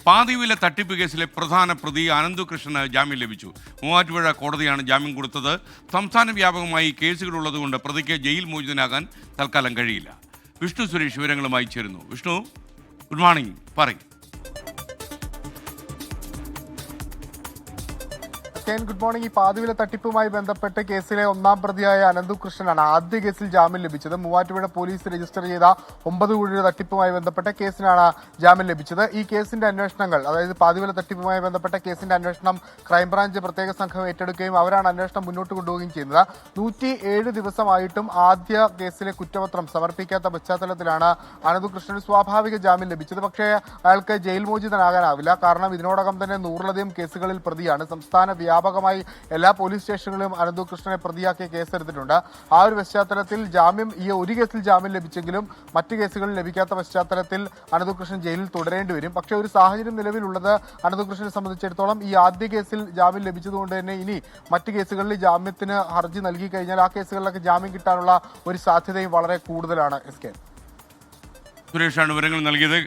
പാതിവില തട്ടിപ്പ് കേസിലെ പ്രധാന പ്രതി അനന്തുകൃഷ്ണന് ജാമ്യം ലഭിച്ചു. മൂവാറ്റുപുഴ കോടതിയാണ് ജാമ്യം കൊടുത്തത്. സംസ്ഥാന വ്യാപകമായി കേസുകളുള്ളതുകൊണ്ട് പ്രതിക്ക് ജയിൽ മോചിതനാകാൻ തൽക്കാലം കഴിയില്ല. വിഷ്ണു സുരേഷ് വിവരങ്ങളുമായി ചേരുന്നു. Vishnu, good morning. പറയും. Good morning. ഈ പാതിവില തട്ടിപ്പുമായി ബന്ധപ്പെട്ട് കേസിലെ ഒന്നാം പ്രതിയായ അനന്തുകൃഷ്ണനാണ് ആദ്യ കേസിൽ ജാമ്യം ലഭിച്ചത്. മൂവാറ്റുപുഴ പോലീസ് രജിസ്റ്റർ ചെയ്ത 9 കോടി രൂപ തട്ടിപ്പുമായി ബന്ധപ്പെട്ട കേസിനാണ് ജാമ്യം ലഭിച്ചത്. ഈ കേസിന്റെ അന്വേഷണങ്ങൾ, അതായത് പാതിവില തട്ടിപ്പുമായി ബന്ധപ്പെട്ട കേസിന്റെ അന്വേഷണം ക്രൈംബ്രാഞ്ച് പ്രത്യേക സംഘം ഏറ്റെടുക്കുകയും അവരാണ് അന്വേഷണം മുന്നോട്ട് കൊണ്ടുപോവുകയും ചെയ്യുന്നത്. 107 ദിവസമായിട്ടും ആദ്യ കേസിലെ കുറ്റപത്രം സമർപ്പിക്കാത്ത പശ്ചാത്തലത്തിലാണ് അനന്തുകൃഷ്ണന് സ്വാഭാവിക ജാമ്യം ലഭിച്ചത്. പക്ഷേ അയാൾക്ക് ജയിൽ മോചിതനാകാനാവില്ല. കാരണം ഇതിനോടകം തന്നെ 100-ലധികം കേസുകളിൽ പ്രതിയാണ്. സംസ്ഥാന വ്യാപകമായി എല്ലാ പോലീസ് സ്റ്റേഷനുകളിലും അനന്തുകൃഷ്ണനെ പ്രതിയാക്കിയ കേസെടുത്തിട്ടുണ്ട്. ആ ഒരു പശ്ചാത്തലത്തിൽ ഈ ഒരു കേസിൽ ജാമ്യം ലഭിച്ചെങ്കിലും മറ്റ് കേസുകളിൽ ലഭിക്കാത്ത പശ്ചാത്തലത്തിൽ അനന്തുകൃഷ്ണൻ ജയിലിൽ തുടരേണ്ടി വരും. പക്ഷേ ഒരു സാഹചര്യം നിലവിലുള്ളത് അനന്തുകൃഷ്ണനെ സംബന്ധിച്ചിടത്തോളം ഈ ആദ്യ കേസിൽ ജാമ്യം ലഭിച്ചതുകൊണ്ട് തന്നെ ഇനി മറ്റ് കേസുകളിൽ ജാമ്യത്തിന് ഹർജി നൽകി കഴിഞ്ഞാൽ ആ കേസുകളിലൊക്കെ ജാമ്യം കിട്ടാനുള്ള ഒരു സാധ്യതയും വളരെ കൂടുതലാണ്. സുരേഷാണ് വിവരങ്ങൾ നൽകിയത്.